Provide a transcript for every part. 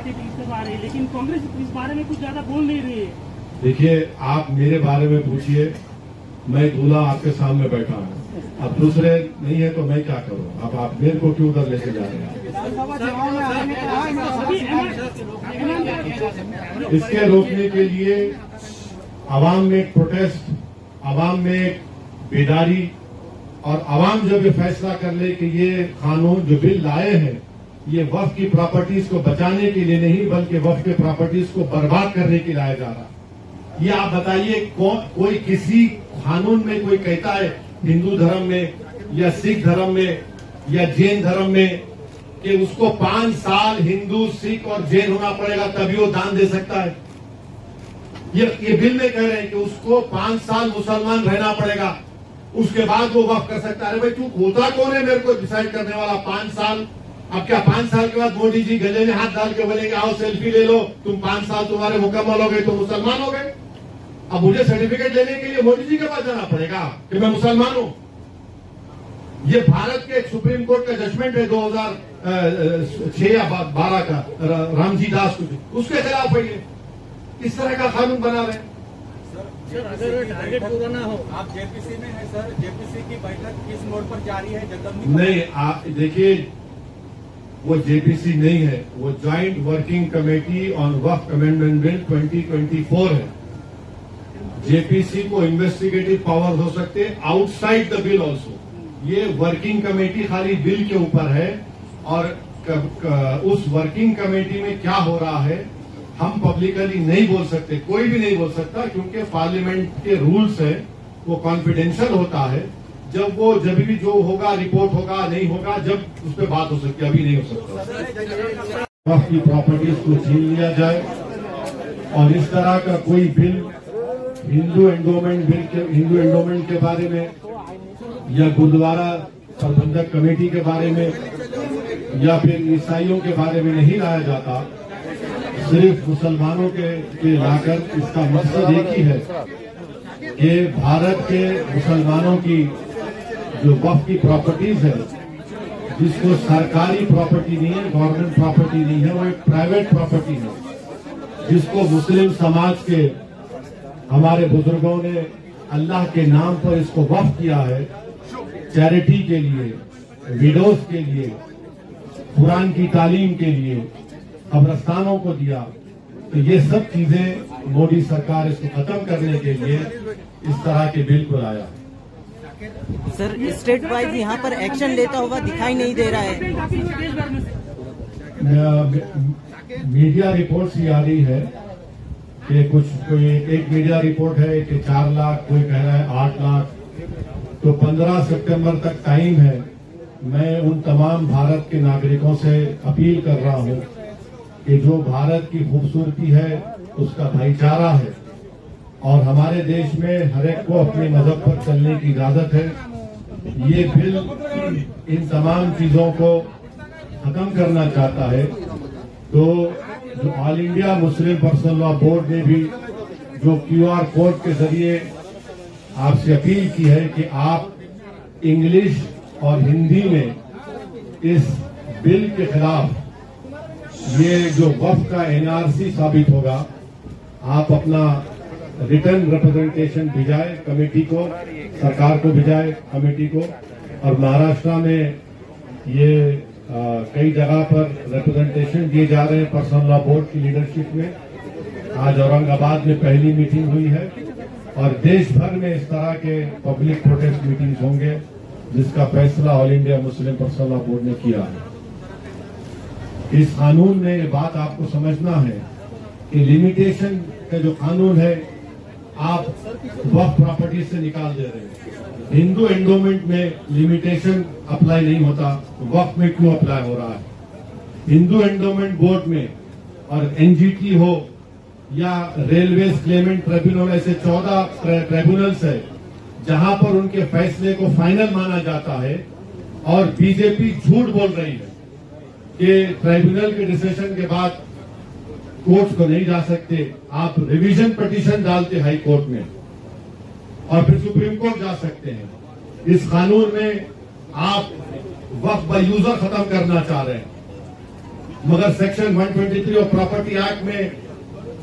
Party इस्तीफा आ रही है, लेकिन कांग्रेस इस बारे में कुछ ज्यादा बोल नहीं रही है। देखिए, आप मेरे बारे में पूछिए, मैं दूल्हा आपके सामने बैठा हूँ। अब दूसरे नहीं है तो मैं क्या करूँ? अब आप मेरे को क्यों उधर लेके जा रहे हैं? इसके रोकने के लिए आवाम में एक प्रोटेस्ट, आवाम में एक बेदारी, और आवाम जब ये फैसला कर ले कि ये कानून जो बिल लाए हैं ये वक्फ की प्रॉपर्टीज को बचाने के लिए नहीं बल्कि वक्फ के प्रॉपर्टीज को बर्बाद करने के लिए लाया जा रहा, ये आप बताइए कोई किसी कानून में कोई कहता है हिंदू धर्म में या सिख धर्म में या जैन धर्म में कि उसको 5 साल हिंदू सिख और जैन होना पड़ेगा तभी वो दान दे सकता है? ये बिल में कह रहे हैं कि उसको 5 साल मुसलमान रहना पड़ेगा, उसके बाद वो वक्फ कर सकता है। भाई तू होता कौन है मेरे को डिसाइड करने वाला? 5 साल? अब क्या 5 साल के बाद मोदी जी गले में हाथ डाल के बोलेंगे आओ सेल्फी ले लो, तुम 5 साल तुम्हारे मुकम्मल हो गए तो मुसलमान हो गए? अब मुझे सर्टिफिकेट लेने के लिए मोदी जी के पास जाना पड़ेगा कि मैं मुसलमान हूं? ये भारत के सुप्रीम कोर्ट का जजमेंट है 2006 या 12 का, रामजी दास, उसके खिलाफ है ये। इस तरह का कानून बना रहे हैं। सर, अगर टारगेट पूरा ना हो, आप जेपीसी में है सर, जेपीसी की बैठक किस मोड पर जारी है? जगदम्बिका नहीं, आप देखिए, वो जेपीसी नहीं है, वो joint working committee on Waqf amendment bill 2024 है। जेपीसी को इन्वेस्टिगेटिव पावर हो सकते हैं आउटसाइड द बिल ऑल्सो। ये वर्किंग कमेटी खाली बिल के ऊपर है, और उस वर्किंग कमेटी में क्या हो रहा है हम पब्लिकली नहीं बोल सकते, कोई भी नहीं बोल सकता, क्योंकि पार्लियामेंट के रूल्स है, वो कॉन्फिडेंशियल होता है। जब भी जो होगा रिपोर्ट होगा, नहीं होगा, जब उस पर बात हो सकती है, अभी नहीं हो सकता। वक्फ की प्रॉपर्टीज को छीन लिया जाए, और इस तरह का कोई बिल हिंदू एंडोमेंट के बारे में या गुरुद्वारा प्रबंधक कमेटी के बारे में या फिर ईसाइयों के बारे में नहीं लाया जाता, सिर्फ मुसलमानों के लाकर। इसका मकसद एक ही है कि भारत के मुसलमानों की जो वक्फ की प्रॉपर्टीज है, जिसको सरकारी प्रॉपर्टी नहीं है, गवर्नमेंट प्रॉपर्टी नहीं है, वो एक प्राइवेट प्रॉपर्टी है, जिसको मुस्लिम समाज के हमारे बुजुर्गों ने अल्लाह के नाम पर इसको वक्फ किया है, चैरिटी के लिए, विडोज के लिए, कुरान की तालीम के लिए, कब्रस्तानों को दिया। तो ये सब चीजें मोदी सरकार इसको खत्म करने के लिए इस तरह के बिल को लाया। सर, स्टेट वाइज यहाँ पर एक्शन लेता हुआ दिखाई नहीं दे रहा है। मीडिया रिपोर्ट्स ही आ रही है कि कोई एक मीडिया रिपोर्ट है कि 4 लाख, कोई कह रहा है 8 लाख। तो 15 सितंबर तक टाइम है। मैं उन तमाम भारत के नागरिकों से अपील कर रहा हूं कि जो भारत की खूबसूरती है उसका भाईचारा है, और हमारे देश में हर एक को अपने मजहब पर चलने की इजाजत है। ये बिल इन तमाम चीजों को खत्म करना चाहता है। तो जो all India Muslim personal law board ने भी जो QR कोड के जरिए आपसे अपील की है कि आप इंग्लिश और हिंदी में इस बिल के खिलाफ, ये जो वक्फ का NRC साबित होगा, आप अपना रिटर्न रिप्रेजेंटेशन भिजाए कमेटी को, सरकार को भिजाए कमेटी को। और महाराष्ट्र में ये कई जगह पर रिप्रेजेंटेशन दिए जा रहे हैं पर्सनल लॉ बोर्ड की लीडरशिप में। आज औरंगाबाद में पहली मीटिंग हुई है, और देश भर में इस तरह के पब्लिक प्रोटेस्ट मीटिंग्स होंगे, जिसका फैसला all India Muslim personal law board ने किया है। इस कानून में ये बात आपको समझना है कि लिमिटेशन का जो कानून है आप वक्फ प्रॉपर्टी से निकाल दे रहे हैं। हिंदू एंडोमेंट में लिमिटेशन अप्लाई नहीं होता, वक्फ में क्यों अप्लाई हो रहा है? हिंदू एंडोमेंट बोर्ड में और NGT हो या रेलवेज क्लेमेंट ट्रिब्यूनल, ऐसे 14 ट्रिब्यूनल्स है जहां पर उनके फैसले को फाइनल माना जाता है। और बीजेपी झूठ बोल रही है कि ट्रिब्यूनल के डिसीजन के बाद कोर्ट को नहीं जा सकते। आप रिवीजन पिटीशन डालते हाई कोर्ट में और फिर सुप्रीम कोर्ट जा सकते हैं। इस कानून में आप वक्फ बाय यूजर खत्म करना चाह रहे हैं। मगर सेक्शन 123 ऑफ प्रॉपर्टी एक्ट में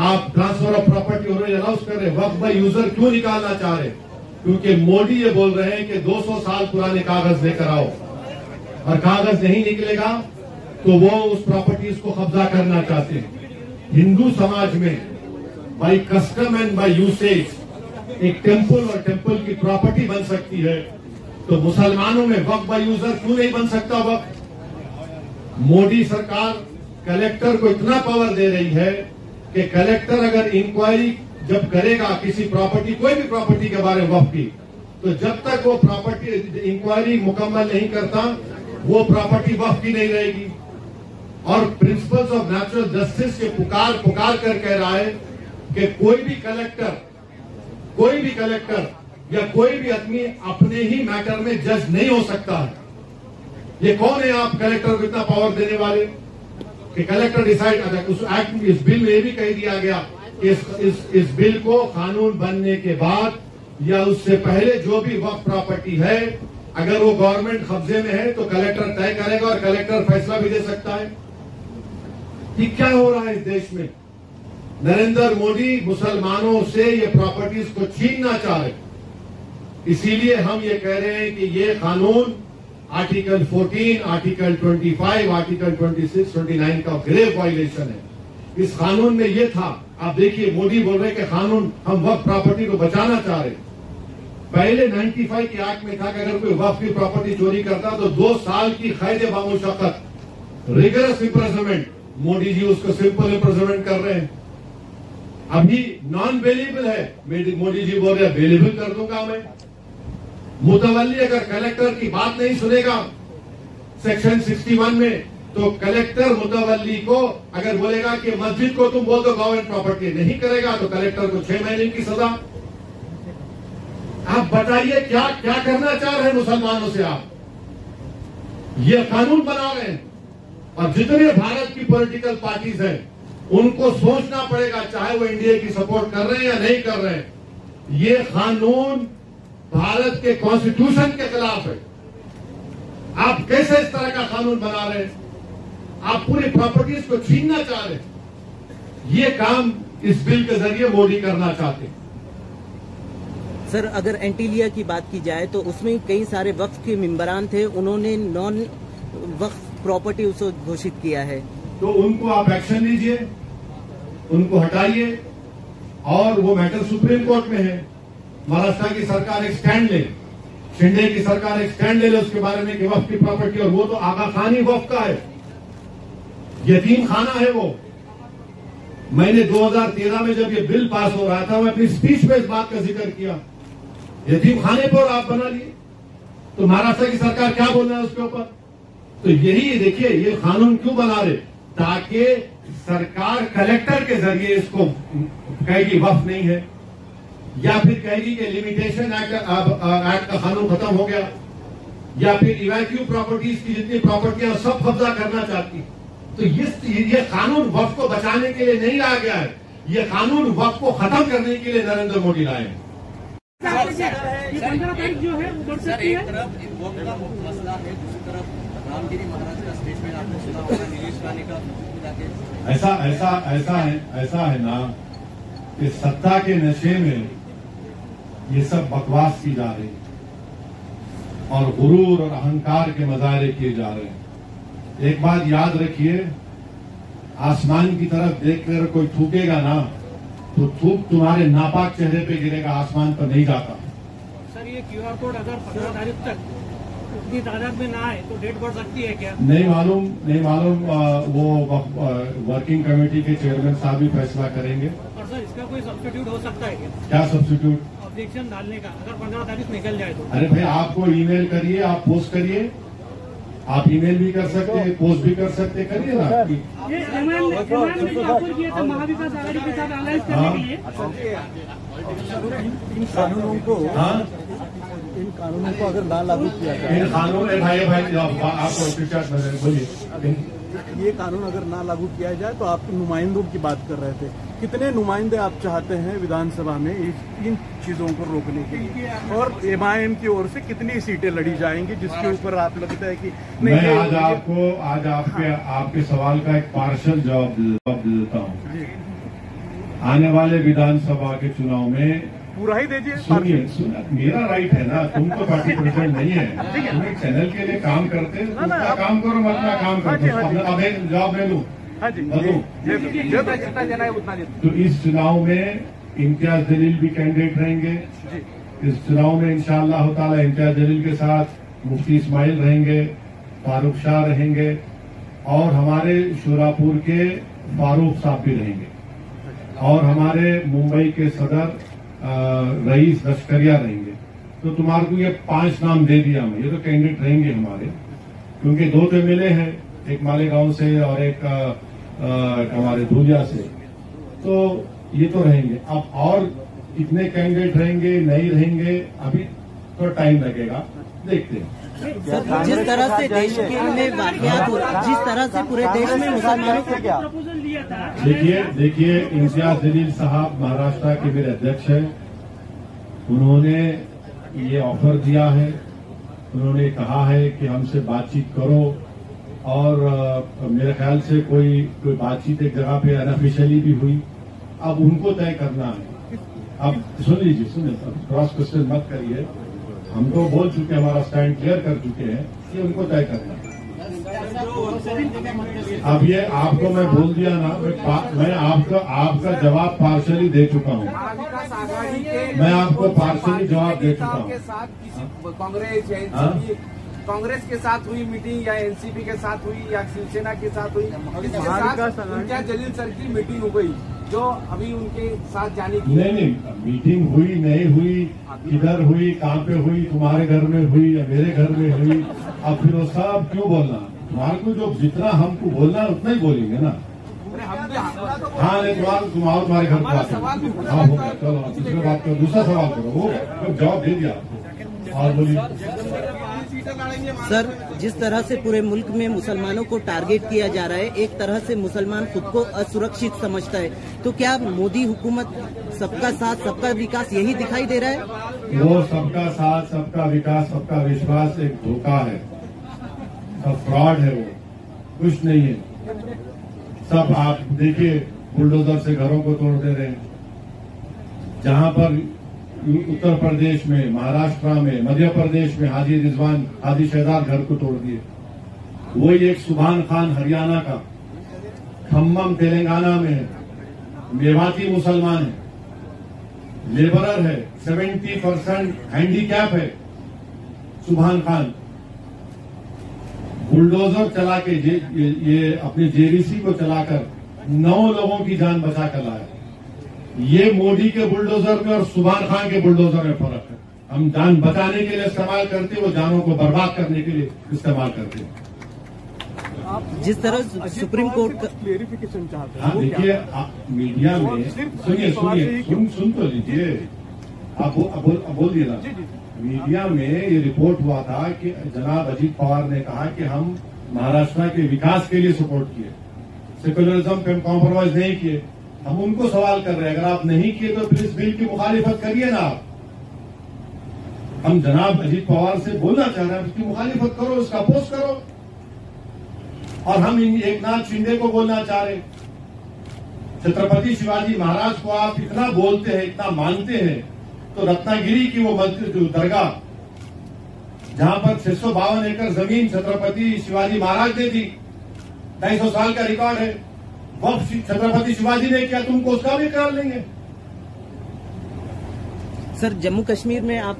आप transfer of property already announce कर रहे हैं, वक्फ बाय यूजर क्यों निकालना चाह रहे? क्योंकि मोदी ये बोल रहे हैं कि 200 साल पुराने कागज लेकर आओ, और कागज नहीं निकलेगा तो वो उस प्रॉपर्टीज को कब्जा करना चाहते हैं। हिंदू समाज में by custom and by usage एक टेम्पल और टेम्पल की प्रॉपर्टी बन सकती है, तो मुसलमानों में वक्फ बाय यूजर क्यों नहीं बन सकता वक्फ? मोदी सरकार कलेक्टर को इतना पावर दे रही है कि कलेक्टर अगर इंक्वायरी जब करेगा किसी प्रॉपर्टी, कोई भी प्रॉपर्टी के बारे में वक्फ की, तो जब तक वो प्रॉपर्टी इंक्वायरी मुकम्मल नहीं करता वो प्रॉपर्टी वक्फ की नहीं रहेगी। और प्रिंसिपल्स ऑफ नेचुरल जस्टिस के पुकार कर कह रहा है कि कोई भी कलेक्टर या कोई भी आदमी अपने ही मैटर में जज नहीं हो सकता है। ये कौन है आप कलेक्टर को इतना पावर देने वाले कि कलेक्टर डिसाइड? उस एक्ट में, इस बिल में ये भी कह दिया गया कि इस बिल को कानून बनने के बाद या उससे पहले जो भी वक्फ प्रॉपर्टी है अगर वो गवर्नमेंट कब्जे में है तो कलेक्टर तय करेगा और कलेक्टर फैसला भी दे सकता है। ये क्या हो रहा है इस देश में? नरेंद्र मोदी मुसलमानों से ये प्रॉपर्टीज को छीनना चाह रहे, इसीलिए हम ये कह रहे हैं कि ये कानून आर्टिकल 14, आर्टिकल 25, आर्टिकल 26, 29 का ग्रेव वायलेशन है। इस कानून में ये था, आप देखिए मोदी बोल रहे कि कानून हम वक्फ प्रॉपर्टी को बचाना चाह रहे। पहले 95 के एक्ट में था कि अगर कोई वक्फ की प्रॉपर्टी चोरी करता तो 2 साल की कैद बामुशक्कत, रिगरस इम्प्रिजनमेंट। मोदी जी उसको सिंपल इम्प्रिजनमेंट कर रहे हैं। अभी नॉन बेलेबल है, मोदी जी बोल रहे बेलेबल कर दूंगा मैं। मुतवल्ली अगर कलेक्टर की बात नहीं सुनेगा सेक्शन 61 में, तो कलेक्टर मुतवल्ली को अगर बोलेगा कि मस्जिद को तुम बोल दो गवर्नमेंट प्रॉपर्टी, नहीं करेगा तो कलेक्टर को 6 महीने की सजा। आप बताइए क्या क्या करना चाह रहे हैं मुसलमानों से? आप ये कानून बना रहे हैं, और जितने भारत की पॉलिटिकल पार्टीज हैं उनको सोचना पड़ेगा, चाहे वो इंडिया की सपोर्ट कर रहे हैं या नहीं कर रहे हैं। ये कानून भारत के कॉन्स्टिट्यूशन के खिलाफ है। आप कैसे इस तरह का कानून बना रहे हैं? आप पूरी प्रॉपर्टीज को छीनना चाह रहे हैं। ये काम इस बिल के जरिए मोदी करना चाहते हैं। सर, अगर एंटीलिया की बात की जाए तो उसमें कई सारे वक्फ के मेंबरान थे, उन्होंने नॉन वक्फ प्रॉपर्टी उसे घोषित किया है, तो उनको आप एक्शन लीजिए, उनको हटाइए, और वो मैटर सुप्रीम कोर्ट में है। महाराष्ट्र की सरकार एक स्टैंड ले, शिंदे की सरकार एक स्टैंड ले उसके बारे में कि वक्फ की प्रॉपर्टी, और वो तो आगा खान ही वक्फ का है, यतीम खाना है वो। मैंने 2013 में जब ये बिल पास हो रहा था, मैं अपनी स्पीच में इस बात का जिक्र किया, यतीम खाने पर आप बना लिए, तो महाराष्ट्र की सरकार क्या बोल रहा है उसके ऊपर? तो यही देखिए ये कानून क्यों बना रहे, ताकि सरकार कलेक्टर के जरिए इसको कहेगी वक्फ नहीं है, या फिर कहेगी कि लिमिटेशन एक्ट का कानून खत्म हो गया, या फिर इवैक्यू प्रॉपर्टीज की जितनी प्रॉपर्टियां सब कब्जा करना चाहती। तो ये कानून वक्फ को बचाने के लिए नहीं लाया गया है, ये कानून वक्फ को खत्म करने के लिए नरेंद्र मोदी लाए हैं। ये 15 तारीख जो है वो बढ़ सकती है। एक तरफ वक्फ का मसला है, दूसरी तरफ रामगिरी महाराज का स्टेटमेंट आपने सुना होगा, नीलेश राणे का ऐसा है ना कि सत्ता के नशे में ये सब बकवास की जा रही है और गुरूर और अहंकार के मजारे किए जा रहे हैं। एक बात याद रखिए, आसमान की तरफ देखकर कोई थूकेगा ना तो थूक तुम्हारे नापाक चेहरे पे गिरेगा, आसमान पर नहीं जाता। सर, ये QR कोड अगर 15 तारीख तक उतनी तादाद में ना आए तो डेट बढ़ सकती है क्या? नहीं मालूम। वो वर्किंग कमेटी के चेयरमैन साहब भी फैसला करेंगे। और सर, इसका कोई सब्स्टिट्यूट हो सकता है क्या? क्या सब्स्टिट्यूट? ऑब्जेक्शन डालने का, अगर 15 तारीख निकल जाए तो। अरे भाई, आपको ईमेल करिए, आप पोस्ट करिए, आप ईमेल भी कर सकते हैं, पोस्ट भी कर सकते हैं, करिए ना। ये ऑफर किया था महाविकास आघाड़ी के साथ अलायंस करने के लिए। इन कानूनों को इन कानूनों को अगर ना लागू किया जाए, इन कानून भाई आपको बोलिए ये कानून अगर ना लागू किया जाए तो आप नुमाइंदों की बात कर रहे थे, कितने नुमाइंदे आप चाहते हैं विधानसभा में इन चीजों को रोकने के लिए, और MIM की ओर से कितनी सीटें लड़ी जाएंगी जिसके ऊपर आप लगता है कि नहीं? मैं आज आपके सवाल का एक पार्शल जवाब देता हूँ। आने वाले विधानसभा के चुनाव में पूरा ही दीजिए। सुनिए, मेरा राइट है ना, तुम तो पार्टी प्रेसिडेंट नहीं है, तुम एक चैनल के लिए काम करते हैं, अपना काम करो, मैं अपना काम करता हूँ। अब एक जवाब ले लूँ, जितना देना है उतना दे। तो इस चुनाव में इम्तियाज जलील भी कैंडिडेट रहेंगे। इस चुनाव में इंशाअल्लाह ताला इम्तियाज जलील के साथ मुफ्ती इस्माइल रहेंगे, फारूक शाह रहेंगे, और हमारे शोरापुर के फारूक साहब भी रहेंगे, और हमारे मुंबई के सदर रईस लश्करिया रहेंगे। तो तुम्हारे को ये 5 नाम दे दिया मैं, ये तो कैंडिडेट रहेंगे हमारे, क्योंकि 2 तो मिले हैं, एक मालेगांव से और एक हमारे धुलिया से, तो ये तो रहेंगे। अब और कितने कैंडिडेट रहेंगे नहीं रहेंगे अभी तो टाइम लगेगा, देखते हैं। सर, जिस तरह से देश के में वाकयात हो, जिस तरह से पूरे देश में मुसलमानों को प्रपोजल दिया था। देखिए इम्तियाज जलील साहब महाराष्ट्र के मेरे अध्यक्ष हैं, उन्होंने ये ऑफर दिया है, उन्होंने कहा है कि हमसे बातचीत करो, और मेरे ख्याल से कोई बातचीत एक जगह पे अनऑफिशियली भी हुई। अब उनको तय करना है। अब सुन लीजिए, क्रॉस क्वेश्चन मत करिए, हम तो बोल चुके हैं, हमारा स्टैंड क्लियर कर चुके हैं, ये उनको तय करना है। अब ये आपको मैं बोल दिया ना, मैं आपका जवाब पार्शली दे चुका हूँ, मैं आपको पार्शली जवाब दे चुका हूँ। कांग्रेस या एनसीपी, कांग्रेस के साथ हुई मीटिंग या एनसीपी के साथ हुई या शिवसेना के साथ हुई, इसके साथ इम्तियाज जलील सर की मीटिंग हो गई जो अभी उनके साथ जाने की? नहीं, मीटिंग हुई नहीं हुई, किधर हुई, कहाँ पे हुई, तुम्हारे घर में हुई या मेरे घर में हुई, अब फिर वो सब क्यों बोलना? तुम्हारे को जो जितना हमको बोलना है उतना ही बोलेंगे ना। हाँ नहीं, तुम्हारे घर पर आते हैं। हाँ हो गया, चलो दूसरी बात करो, दूसरा सवाल करो, वो जवाब दे दिया और बोलिए। सर, जिस तरह से पूरे मुल्क में मुसलमानों को टारगेट किया जा रहा है, एक तरह से मुसलमान खुद को असुरक्षित समझता है, तो क्या मोदी हुकूमत सबका साथ सबका विकास यही दिखाई दे रहा है? वो सबका साथ सबका विकास सबका विश्वास एक धोखा है, सब फ्रॉड है, वो कुछ नहीं है। सब आप देखिए, बुलडोजर से घरों को तोड़ दे रहे हैं। जहां पर उत्तर प्रदेश में, महाराष्ट्र में, मध्य प्रदेश में हाजी रिजवान, हाजी शहजाद घर को तोड़ दिए। वही एक सुभान खान हरियाणा का, खम्मम तेलंगाना में है, मेवाती मुसलमान है, लेबरर है, 70% हैंडीकैप है सुभान खान। बुलडोजर चला के ये अपने जेवीसी को चलाकर 9 लोगों की जान बचा कर लाया। ये मोदी के बुलडोजर में और सुभान खान के बुलडोजर में फर्क है। हम जान बचाने के लिए इस्तेमाल करते, वो जानों को बर्बाद करने के लिए इस्तेमाल करते हैं। जिस तरह सुप्रीम कोर्ट का क्लेरिफिकेशन चाहते हैं। हाँ देखिए, मीडिया में सुन तो लीजिए, आप बोल दिए ना। मीडिया में ये रिपोर्ट हुआ था कि जनाब अजीत पवार ने कहा कि हम महाराष्ट्र के विकास के लिए सपोर्ट किए, सेकुलरिज्म पे कॉम्प्रोमाइज नहीं किए। हम उनको सवाल कर रहे हैं, अगर आप नहीं किए तो फिर इस बिल की मुखालिफत करिए ना आप। हम जनाब अजीत पवार से बोलना चाह रहे हैं, उसकी मुखालिफत करो, उसका अपोज करो। और हम एकनाथ शिंदे को बोलना चाह रहे, छत्रपति शिवाजी महाराज को आप इतना बोलते हैं, इतना मानते हैं, तो रत्नागिरी की वो मस्जिद दरगाह जहां पर 652 एकड़ जमीन छत्रपति शिवाजी महाराज ने दी, 250 साल का रिकॉर्ड है, वक्फ छत्रपति शिवाजी ने किया, तुमको उसका भी करार लेंगे। सर, जम्मू कश्मीर में आप